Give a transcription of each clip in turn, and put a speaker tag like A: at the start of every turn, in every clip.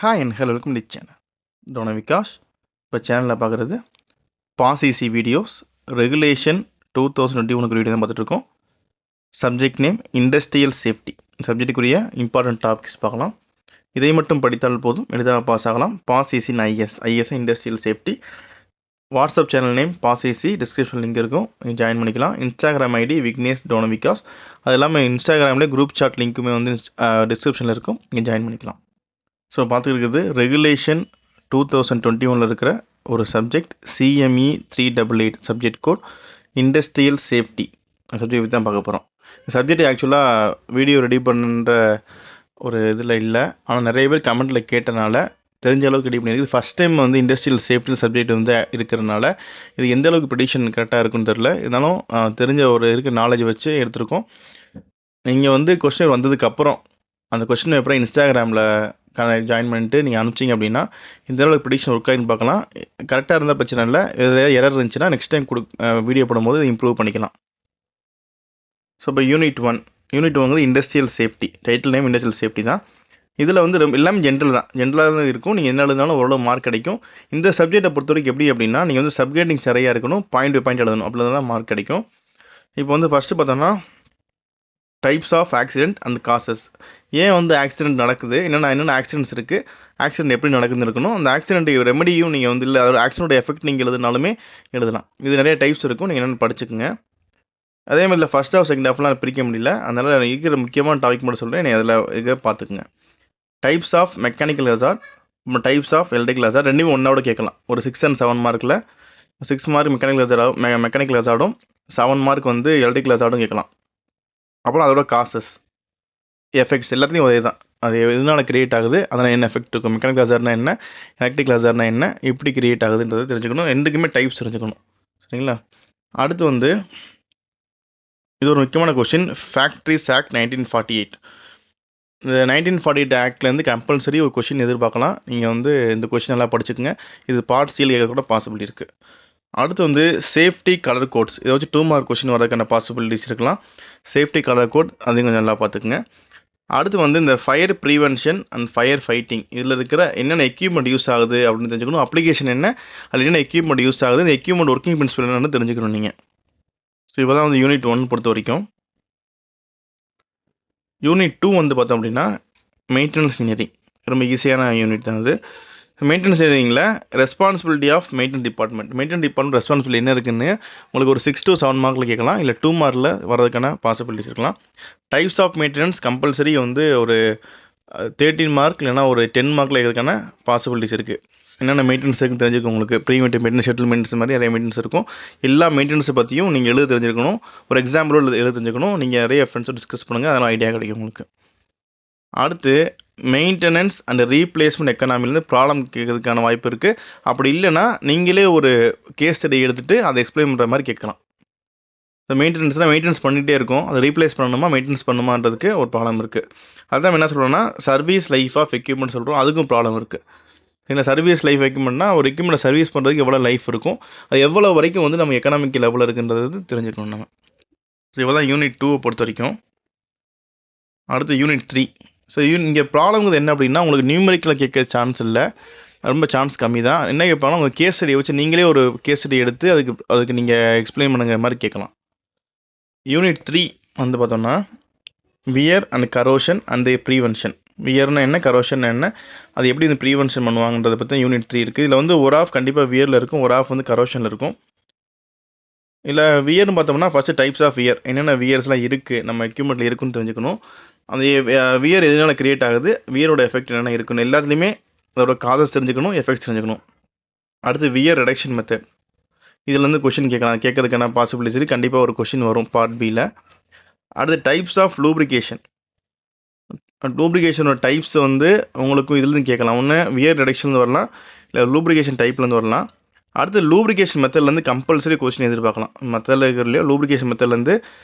A: Hi and hello welcome to channel டோன விகாஷ். இப்போ சேனலில் பார்க்குறது பாசிசி வீடியோஸ் ரெகுலேஷன் 2021 வீடியோ தான் பார்த்துட்ருக்கோம். Subject name industrial safety. சப்ஜெக்டுக்குரிய இம்பார்ட்டன்ட் டாபிக்ஸ் பார்க்கலாம். இதை மட்டும் படித்தால் போதும், எளிதாக பாஸ் ஆகலாம். பாசிசின் is industrial safety. WhatsApp channel name பாசிசி, டிஸ்கிரிப்ஷன் லிங்க் இருக்கும், நீங்கள் ஜாயின் பண்ணிக்கலாம். இன்ஸ்டாகிராம் ஐடி விக்னேஷ் டோன விகாஸ். அது இல்லாமல் இன்ஸ்டாகிராமில் குரூப் சாட் லிங்க்குமே வந்து டிஸ்கிரிப்ஷனில் இருக்கும், நீங்கள் ஜாயின் பண்ணிக்கலாம். ஸோ பார்த்துருக்குறது ரெகுலேஷன் 2021 இருக்கிற ஒரு subject CME 388 subject code industrial safety subject பற்றி தான் பார்க்க போகிறோம். சப்ஜெக்ட் ஆக்சுவலாக வீடியோ ரெடி பண்ணுற ஒரு இதில் இல்லை, ஆனால் நிறைய பேர் கமெண்ட்டில் கேட்டனால தெரிஞ்ச அளவுக்கு ரெடி பண்ணியிருக்கு. ஃபஸ்ட் டைம் வந்து இண்டஸ்ட்ரியல் சேஃப்டி சப்ஜெக்ட் வந்து இருக்கிறனால இது எந்த அளவுக்கு ப்ரெடிக்ஷன் கரெக்டாக இருக்குன்னு தெரில. இருந்தாலும் தெரிஞ்ச ஒரு இருக்க நாலேஜ் வச்சு எடுத்திருக்கோம். நீங்கள் வந்து கொஸ்டின் வந்ததுக்கப்புறம் அந்த கொஸ்டின் பேப்பரை இன்ஸ்டாகிராமில் ஜாயின் பண்ணிட்டு நீங்கள் அனுப்பிச்சிங்க அப்படின்னா இந்த அளவுக்கு ப்ரெடிக்ஷன் ஒர்க் ஆகின்னு பார்க்கலாம். கரெக்டாக இருந்தால் பிரச்சனை இல்லை. இதில் எரர் இருந்துச்சுன்னா நெக்ஸ்ட் டைம் வீடியோ போடும்போது இம்ப்ரூவ் பண்ணிக்கலாம். ஸோ இப்போ யூனிட் ஒன் வந்து industrial safety. Title name industrial safety தான். இதில் வந்து எல்லாமே ஜென்ரல் தான், ஜென்ரலாக தான் இருக்கும். நீங்கள் என்ன எழுதினாலும் ஓரளவு மார்க் கிடைக்கும். இந்த சப்ஜெக்டை பொறுத்த வரைக்கும் எப்படி அப்படின்னா நீங்கள் வந்து சப்ஜெக்டிங் சரியாக இருக்கணும், பாயிண்ட் பை பாயிண்ட் எழுதணும், அப்படி தான் மார்க் கிடைக்கும். இப்போ வந்து ஃபஸ்ட்டு பார்த்தோன்னா types of accident and causes. ஏன் வந்து ஆக்சிடென்ட் நடக்குது, என்னென்ன ஆக்சிடென்ட்ஸ் இருக்குது, ஆக்சிடென்ட் எப்படி நடக்குதுன்னு இருக்கணும். அந்த ஆக்சிடென்ட் ரெமெடியும் நீங்கள் வந்து இல்லை, அதோட ஆக்சிடென்ட் எஃபெக்ட் நீங்கள் எழுதினாலுமே எழுதலாம். இது நிறைய டைப்ஸ் இருக்கும், நீங்கள் என்னென்னு படிச்சுக்கோங்க. அதே மாதிரி ஃபஸ்ட் ஹாஃப் செகண்ட் ஹாஃப்லாம் பிரிக்க முடியல, அதனால் இருக்கிற முக்கியமான டாபிக் மட்டும் சொல்கிறேன், நீங்கள் அதில் இதை பார்த்துக்குங்க. Types of mechanical hazard, types of electrical hazard ரெண்டுமே ஒன்றோட கேட்கலாம். ஒரு 6 and 7 மார்க்கில் 6 மார்க் மெக்கானிக்கல் ஹசார்டும் 7 மார்க் வந்து எலக்ட்ரிக்கல் ஹசார்டும் கேட்கலாம். அப்புறம் அதோட காசஸ், எஃபெக்ட்ஸ் எல்லாத்துலேயும் ஒரே தான். அது எதனால் கிரியேட் ஆகுது, அதனால் என்ன எஃபெக்ட் இருக்கும், மெக்கானிக்கல் ஹசார்ட்னா என்ன, எலக்ட்ரிக்கல் ஹசார்ட்னா என்ன, எப்படி கிரியேட் ஆகுதுன்றதை தெரிஞ்சுக்கணும். ரெண்டுக்குமே டைப்ஸ் தெரிஞ்சுக்கணும், சரிங்களா. அடுத்து வந்து இது ஒரு முக்கியமான கொஸ்டின். Factories act 1948. இந்த 1948 ஆக்ட்லேருந்து கம்பல்சரி ஒரு கொஷின் எதிர்பார்க்கலாம். நீங்கள் வந்து இந்த கொஷின் எல்லாம் படிச்சுக்கோங்க. இது பார்ட் சியில் கேட்க கூட பாசிபிலிட்டி இருக்குது. அடுத்து வந்து சேஃப்டி கலர் கோட்ஸ். இதை வச்சு 2 மார்க் கொஷின் வரதுக்கான பாசிபிலிட்டிஸ் இருக்கலாம். சேஃப்டி கலர் கோட் அதையும் கொஞ்சம் நல்லா பார்த்துக்குங்க. அடுத்து வந்து இந்த fire prevention and fire fighting, இதில் இருக்கிற என்னென்ன எக்யூப்மெண்ட் யூஸ் ஆகுது அப்படின்னு தெரிஞ்சுக்கணும். அப்ளிகேஷன் என்ன, அதில் என்ன எக்யூப்மெண்ட் யூஸ் ஆகுது, இந்த எக்யூப்மெண்ட் ஒர்க்கிங் பிரின்சிபல் என்னென்னு தெரிஞ்சுக்கணும் நீங்கள். ஸோ இப்போ தான் வந்து யூனிட் 1 பொறுத்த வரைக்கும். யூனிட் 2 வந்து பார்த்தோம் அப்படின்னா மெயின்டெனன்ஸ் இன்ஜினியரிங். ரொம்ப ஈஸியான யூனிட் தான் அது. மெயின்டெனன்ஸ் இன்ஜினியரிங்கில் responsibility of maintenance department responsibility என்ன இருக்குன்னு உங்களுக்கு ஒரு 6 to 7 மார்க்கில் கேட்கலாம், இல்லை 2 மார்க்கில் வரதுக்கான பாசிபிலிட்டிஸ் இருக்கலாம். டைப்ஸ் ஆஃப் மெயின்டெனன்ஸ் கம்பல்சரி வந்து ஒரு 13 மார்க் இல்லைனா ஒரு 10 மார்க்கில் இருக்கிறதுக்கான பாசிபிலிட்டிஸ் இருக்குது. என்னென்ன மெயின்டெனன்ஸ் இருக்குன்னு தெரிஞ்சுக்கணும். உங்களுக்கு ப்ரீமென்டிவ் மெயின்டெனன்ஸ், ஷெட்யூல் மெயின்டெனன்ஸ் மாதிரி நிறைய மெயின்டெனன்ஸ் இருக்கும். எல்லா மெயின்டெனன்ஸை பற்றியும் நீங்கள் எழுத தெரிஞ்சுக்கணும். ஒரு எக்ஸாம்பிளோடு எழுத தெரிஞ்சுக்கணும். நீங்கள் நிறைய ஃப்ரெண்ட்ஸோடு டிஸ்கஸ் பண்ணுங்கள், அதெல்லாம் ஐடியா கிடைக்கும் உங்களுக்கு. அடுத்து மெயின்டெனன்ஸ் அண்ட் ரீப்ளேஸ்மெண்ட் எக்கனாமிலேருந்து ப்ராப்ளம் கேட்கறதுக்கான வாய்ப்பு இருக்குது. அப்படி இல்லைனா நீங்களே ஒரு கேஸ் ஸ்டடி எடுத்துகிட்டு அதை எக்ஸ்பிளைன் பண்ணுற மாதிரி கேட்கலாம். இந்த மெயின்டெனன்ஸ் பண்ணிகிட்டே இருக்கும், அதை ரீப்ளேஸ் பண்ணணுமா மெயின்டெனன்ஸ் பண்ணுமான்றதுக்கு ஒரு ப்ராப்ளம் இருக்குது. அதுதான் என்ன சொல்கிறோன்னா சர்வீஸ் லைஃப் ஆஃப் எக்யூப்மெண்ட் சொல்கிறோம், அதுக்கும் ப்ராப்ளம் இருக்குது. இல்லை சர்வீஸ் லைஃப் எக்யூப்மெண்ட்னா ஒரு எக்யூப்மெண்ட்டை சர்வீஸ் பண்ணுறதுக்கு எவ்வளோ லைஃப் இருக்கும், அது எவ்வளோ வரைக்கும் வந்து நம்ம எக்கனாமிக் லெவலில் இருக்குன்றது தெரிஞ்சுக்கணும் நம்ம. ஸோ இவ்வளோ தான் யூனிட் 2 பொறுத்த வரைக்கும். அடுத்து யூனிட் 3. ஸோ இங்கே ப்ராப்ளம்ங்கிறது என்ன அப்படின்னா உங்களுக்கு நியூமெரிக்கில் கேட்க சான்ஸ் இல்லை, ரொம்ப சான்ஸ் கம்மி தான். என்ன கேட்பாங்கன்னா உங்கள் கேஸ் ஸ்டடியை வச்சு நீங்களே ஒரு கேஸ் ஸ்டடி எடுத்து அதுக்கு நீங்கள் எக்ஸ்பிளைன் பண்ணுங்கிற மாதிரி கேட்கலாம். யூனிட் 3 வந்து பார்த்தோம்னா wear and corrosion and prevention. வியர்னா என்ன, கரோஷன் என்ன, அது எப்படி இந்த ப்ரீவென்ஷன் பண்ணுவாங்கன்றதை பற்றி யூனிட் 3 இருக்குது. இதில் வந்து ஒரு ஆஃப் கண்டிப்பாக வியரில் இருக்கும், ஒரு ஆஃப் வந்து கரோஷனில் இருக்கும். இல்லை வியர்னு பார்த்தோம்னா ஃபஸ்ட்டு டைப்ஸ் ஆஃப் வியர், என்னென்ன வியர்ஸ்லாம் இருக்குது நம்ம எக்யூப்மெண்ட்டில் இருக்குன்னு தெரிஞ்சுக்கணும். அந்த வியர் எதனால் கிரியேட் ஆகுது, வியரோட எஃபெக்ட் என்னென்ன இருக்குன்னு எல்லாத்துலேயுமே அதோட காசஸ் தெரிஞ்சுக்கணும், எஃபெக்ட்ஸ் தெரிஞ்சுக்கணும். அடுத்து வியர் ரிடக்ஷன் மெத்தட், இதுலேருந்து கொஷின் கேட்கறதுக்கான பாசிபிலிட்டிஸ் இருக்குது. கண்டிப்பாக ஒரு கொஷின் வரும் பார்ட் பியில். அடுத்து டைப்ஸ் ஆஃப் லூப்ரிகேஷனோட டைப்ஸ் வந்து உங்களுக்கும் இதுலேருந்து கேட்கலாம். ஒன்று வியர் ரிடக்ஷன்லேருந்து வரலாம், இல்லை லூப்ரிகேஷன் டைப்லேருந்து வரலாம். அடுத்து லூப்ரிகேஷன் மெத்தட்லேருந்து கம்பல்சரி கொஷின் எதிர்பார்க்கலாம். மெத்தடில் இருக்கிறலையோ லூப்ரிகேஷன் மெத்தட்லேருந்து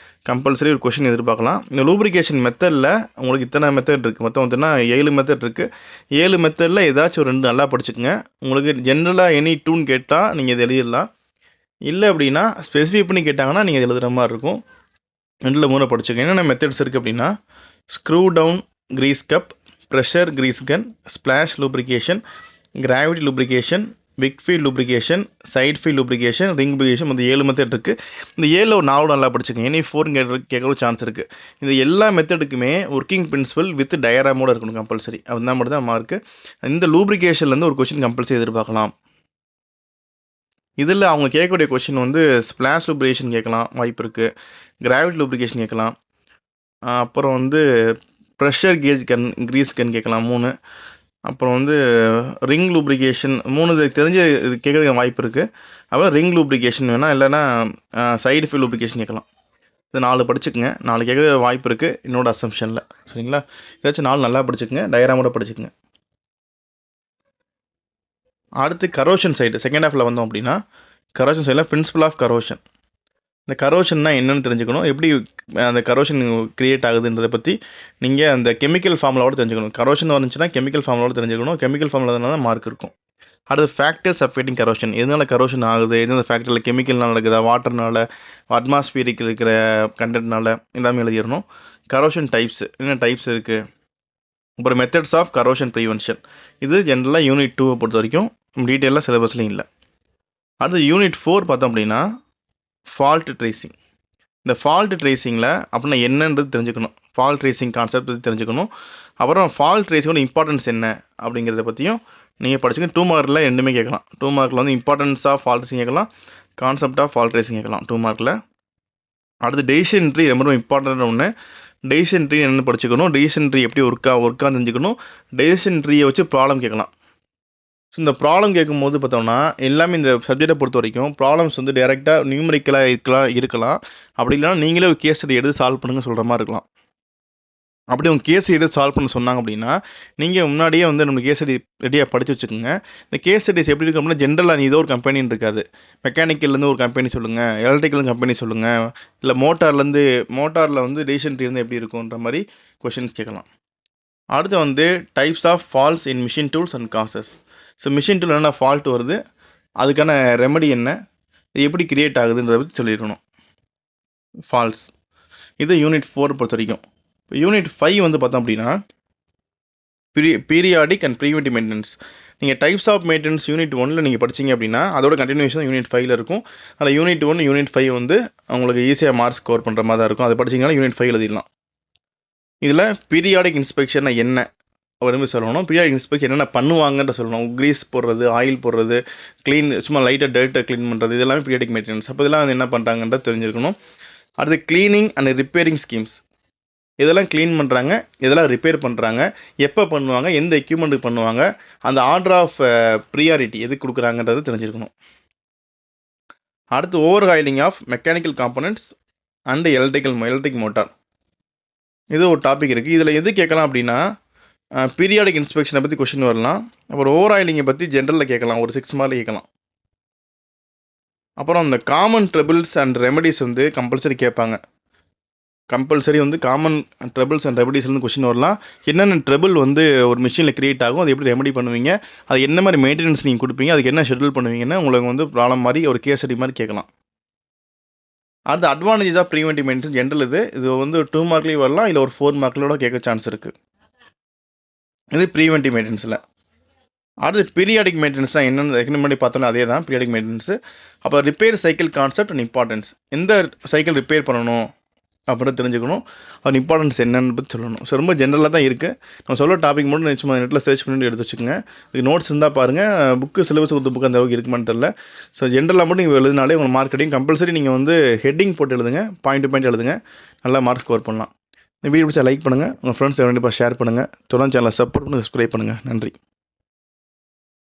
A: கம்பல்சரி ஒரு கொஷின் எதிர்பார்க்கலாம். இந்த லூப்ரிகேஷன் மெத்தடில் உங்களுக்கு இத்தனை மெத்தட் இருக்குது, மொத்தம் வந்துன்னா 7 மெத்தட் இருக்குது. 7 மெத்தடில் ஏதாச்சும் ஒரு 2 நல்லா படிச்சுக்கோங்க. உங்களுக்கு ஜென்ரலாக எனி 2ன்னு கேட்டால் நீங்கள் இது எழுதிடலாம். இல்லை அப்படின்னா ஸ்பெசிஃபை பண்ணி கேட்டாங்கன்னா நீங்கள் எழுதுகிற மாதிரி இருக்கும். 2ல் 3 படிச்சுக்கோங்க. என்னென்ன மெத்தட்ஸ் இருக்குது அப்படின்னா screw down grease cup, pressure grease gun, splash lubrication, gravity lubrication, wick feed lubrication, sight feed lubrication, ring lubrication. இந்த 7 மெத்தட் இருக்குது. இந்த 7 ஒரு 4 நல்லா படிச்சுக்கோங்க. எனி 4 கேட்குற சான்ஸ் இருக்குது. இந்த எல்லா மெத்தடுக்குமே ஒர்க்கிங் பிரின்சிபல் வித் டயராமோட இருக்கணும் கம்பல்சரி. அதுதான் மட்டும் தான் மார்க்கு. இந்த லூப்ரிகேஷன்லேருந்து ஒரு கொஸ்டின் கம்பல்சரி எதிர்பார்க்கலாம். இதில் அவங்க கேட்கக்கூடிய கொஸ்டின் வந்து ஸ்ப்ளாஷ் லூப்ரிகேஷன் கேட்கலாம், வாய்ப்பு இருக்குது. கிராவிட்டி லூப்ரிகேஷன் கேட்கலாம். அப்புறம் வந்து ப்ரெஷர் கேஜ் கன், கிரீஸ் கன் கேட்கலாம் 3. அப்புறம் வந்து ரிங் லூப்ரிகேஷன் 3 தெரிஞ்சு இது கேட்குறதுக்கு வாய்ப்பு இருக்குது. அப்புறம் ரிங் லூப்ரிகேஷன் வேணால், இல்லைன்னா சைடு ஃபீல்ட் லூப்ரிகேஷன் கேட்கலாம். இது 4 படிச்சுக்குங்க. 4 கேட்குற வாய்ப்பு இருக்குது என்னோட அசம்ஷனில். சரிங்களா? ஏதாச்சும் 4 நல்லா படிச்சுக்குங்க, டயராமோட படிச்சுக்குங்க. அடுத்து கரோஷன் சைடு செகண்ட் ஹாஃபில் வந்தோம் அப்படின்னா, கரோஷன் சைடில் பிரின்சிபல் ஆஃப் கரோஷன். இந்த கரோஷன்னா என்னென்னு தெரிஞ்சுக்கணும், எப்படி அந்த கரோஷன் க்ரியேட் ஆகுதுன்றதை பற்றி நீங்கள் அந்த கெமிக்கல் ஃபார்முலாவோட தெரிஞ்சுக்கணும். கரோஷன் வந்துச்சுன்னா கெமிக்கல் ஃபார்முலாவோட தெரிஞ்சுக்கணும். கெமிக்கல் ஃபார்முலா தான் மார்க் இருக்கும். அடுத்து ஃபேக்டர்ஸ் அஃபெக்டிங் கரோஷன். எதனால கரோஷன் ஆகுது, எந்தெந்த ஃபேக்டரில் கெமிக்கல்னால நடக்குதா, வாட்டர்னால, அட்மாஸ்பியரிக் இருக்கிற கண்டென்ட்னால, எல்லாமே எழுதிடணும். கரோஷன் டைப்ஸ், என்ன டைப்ஸ் இருக்குது. அப்புறம் மெத்தட்ஸ் ஆஃப் கரோஷன் ப்ரிவென்ஷன். இது ஜென்ரலாக யூனிட் 2 பொறுத்த வரைக்கும் டீட்டெயிலாக சிலபஸ்லையும் இல்லை. அடுத்து யூனிட் 4 பார்த்தோம் அப்படின்னா ஃபால்ட் ட்ரேசிங். இந்த ஃபால்ட் ட்ரேசிங்கில் அப்படின்னா என்னன்றது தெரிஞ்சுக்கணும். ஃபால்ட் ட்ரேசிங் கான்செப்ட் பற்றி தெரிஞ்சுக்கணும். அப்புறம் ஃபால்ட் ட்ரேசிங்கோட இம்பார்ட்டன்ஸ் என்ன அப்படிங்கிறத பற்றியும் நீங்கள் படிச்சுங்க. 2 மார்க்கில் ரெண்டுமே கேட்கலாம். 2 மார்க்கில் வந்து இம்பார்ட்டன்ஸ் ஆஃப் ஃபால்ட் ட்ரேசிங் கேட்கலாம், கான்செப்ட் ஆஃப் ஃபால்ட் ட்ரேசிங் கேட்கலாம் 2 மார்க்கில். அடுத்து டெசிஷன் ட்ரீ ரொம்ப இம்பார்ட்டன்ட் ஒன்று. டெசிஷன் ட்ரீ என்னென்னு படிச்சுக்கணும், டெசிஷன் ட்ரீ எப்படி ஒர்க்காக தெரிஞ்சுக்கணும். டெசிஷன் ட்ரீயை வச்சு ப்ராப்ளம் கேட்கலாம். ஸோ இந்த ப்ராப்ளம் கேட்கும்போது பார்த்தோம்னா எல்லாமே இந்த சப்ஜெக்டை பொறுத்த வரைக்கும் ப்ராப்ளம்ஸ் வந்து டேரெக்டாக நியூமரிக்கலாக இருக்கலாம். அப்படி இல்லைனா நீங்களே ஒரு கேஸ் ஸ்டடி எடுத்து சால்வ் பண்ணுங்க சொல்கிற மாதிரி இருக்கலாம். அப்படி உங்கள் கேஸ் எடுத்து சால்வ் பண்ண சொன்னாங்க அப்படின்னா நீங்கள் முன்னாடியே வந்து நம்ம கேஸ் ஸ்டடி ரெடியாக படித்து வச்சுக்கோங்க. இந்த கேஸ் ஸ்டடிஸ் எப்படி இருக்கு அப்படின்னா ஜென்ரலாக ஏதோ ஒரு கம்பெனின்னு இருக்காது. மெக்கானிக்கல்லேருந்து ஒரு கம்பெனி சொல்லுங்கள், எலக்ட்ரிக்கல் கம்பெனி சொல்லுங்கள், இல்லை மோட்டாரில் வந்து டெசிஷன் ட்ரீ இருந்தால் எப்படி இருக்குன்ற மாதிரி கொஷின்ஸ் கேட்கலாம். அடுத்து வந்து types of faults in machine tools and causes. So machine tool என்ன ஃபால்ட் வருது, அதுக்கான ரெமெடி என்ன, இது எப்படி கிரியேட் ஆகுதுன்றதை பற்றி சொல்லியிருக்கணும். ஃபால்ஸ் இது யூனிட் 4 பொறுத்த வரைக்கும். இப்போ யூனிட் 5 வந்து பார்த்தோம் அப்படின்னா பீரியாடிக் அண்ட் ப்ரீவென்டிவ் மெயின்டெனன்ஸ். நீங்கள் டைப்ஸ் ஆஃப் மெயின்டெனன்ஸ் யூனிட் 1 நீங்கள் படிச்சிங்க அப்படின்னா அதோட கண்டினியூஷன் யூனிட் 5 இருக்கும். அதில் யூனிட் 1 யூனிட் 5 வந்து உங்களுக்கு ஈஸியாக மார்க்ஸ் ஸ்கோர் பண்ணுற மாதிரி தான் இருக்கும். அதை படிச்சிங்கன்னா யூனிட் 5 எழுதிடலாம். இதில் பீரியாடிக் இன்ஸ்பெக்ஷன் என்ன அப்படின்னு சொல்லணும். பீரியாடிக் இன்ஸ்பெக்ஷன் என்னென்ன பண்ணுவாங்கன்ற சொல்லணும். க்ரீஸ் போடுறது, ஆயில் போடுறது, க்ளீன் சும்மா லைட்டாக டர்ட்டை க்ளீன் பண்ணுறது, இதெல்லாமே பீரியாடிக் மெயின்டெனன்ஸ். அப்போ இதெல்லாம் வந்து என்ன பண்ணுறாங்கன்ற தெரிஞ்சிருக்கணும். அடுத்து க்ளீனிங் அண்ட் ரிப்பேரிங் ஸ்கீம்ஸ். இதெல்லாம் க்ளீன் பண்ணுறாங்க, இதெல்லாம் ரிப்பேர் பண்ணுறாங்க, எப்போ பண்ணுவாங்க, எந்த எக்யூப்மெண்ட்டுக்கு பண்ணுவாங்க, அந்த ஆர்டர் ஆஃப் ப்ரியாரிட்டி எது கொடுக்குறாங்கன்றது தெரிஞ்சிருக்கணும். அடுத்து over oiling of mechanical components and electric motor. இது ஒரு டாபிக் இருக்குது. இதில் எது கேட்கலாம் அப்படின்னா பீரியாடிக் இன்ஸ்பெக்ஷனை பற்றி கொஷின் வரலாம். அப்புறம் ஓவர் ஆயிலிங்கை பற்றி ஜென்ரலில் கேட்கலாம், ஒரு 6 மார்க்கில் கேட்கலாம். அப்புறம் இந்த காமன் ட்ரபிள்ஸ் அண்ட் ரெமெடிஸ் வந்து கம்பல்சரி கேட்பாங்க. கம்பல்சரி வந்து காமன் ட்ரபிள்ஸ் அண்ட் ரெமெடிஸ்லேருந்து கொஷின் வரலாம். என்னென்ன ட்ரபிள் வந்து ஒரு மிஷினில் க்ரியேட் ஆகும், அது எப்படி ரெமெடி பண்ணுவீங்க, அது என்ன மாதிரி மெயின்டெனன்ஸ் நீங்கள் கொடுப்பீங்க, அதுக்கு என்ன ஷெட்யூல் பண்ணுவீங்கன்னு உங்களுக்கு வந்து ப்ராப்ளம் மாதிரி ஒரு கேஸ் ஸ்டடி மாதிரி கேட்கலாம். அடுத்து advantage of preventive maintenance general. இது வந்து 2 மார்க்லேயும் வரலாம், இல்லை ஒரு 4 மார்க்லோட கேட்க சான்ஸ் இருக்குது. இது ப்ரீவென்டிவ் மெயின்டெனன்ஸில். அடுத்து பீரியாடிக் மெயின்டெனன்ஸ் தான் என்னென்னு ரெக்கமெண்ட் பண்ணி பார்த்தோன்னா அதே தான் பீரியாடிக் மெயின்டெனன்ஸு. அப்போ repair cycle concept and importance. எந்த சைக்கிள் ரிப்பேர் பண்ணணும் அப்படின்னு தெரிஞ்சுக்கணும், அது இம்பார்ட்டன்ஸ் என்னென்னு பற்றி சொல்லணும். ஸோ ரொம்ப ஜென்ரலாக தான் இருக்குது. நம்ம சொல்ல டாபிக் மட்டும் நிச்சயமா நெட்டில் சர்ச் பண்ணிட்டு எடுத்து வச்சுக்கோங்க. இதுக்கு நோட்ஸ் இருந்தால் பாருங்கள். புக்கு சிலபஸ் கொடுத்த புக்கு அந்த அளவுக்கு இருக்குமான்னு தெரில. ஸோ ஜென்ரலாக மட்டும் நீங்கள் எழுதினாலே உங்களுக்கு மார்க் கிடைக்கும். கம்பல்சரி நீங்கள் வந்து ஹெட்டிங் போட்டு எழுதுங்க, பாயிண்ட் டு பாயிண்ட் எழுதுங்க, நல்லா மார்க் ஸ்கோர் பண்ணலாம். இந்த வீடியோ பிடிச்சா லைக் பண்ணுங்கள், உங்கள் ஃப்ரெண்ட்ஸ் கண்டிப்பாக ஷேர் பண்ணுங்கள், தொடர்ந்து சேனலை சப்போர்ட் பண்ணி சப்ஸ்கிரைப் பண்ணுங்கள். நன்றி.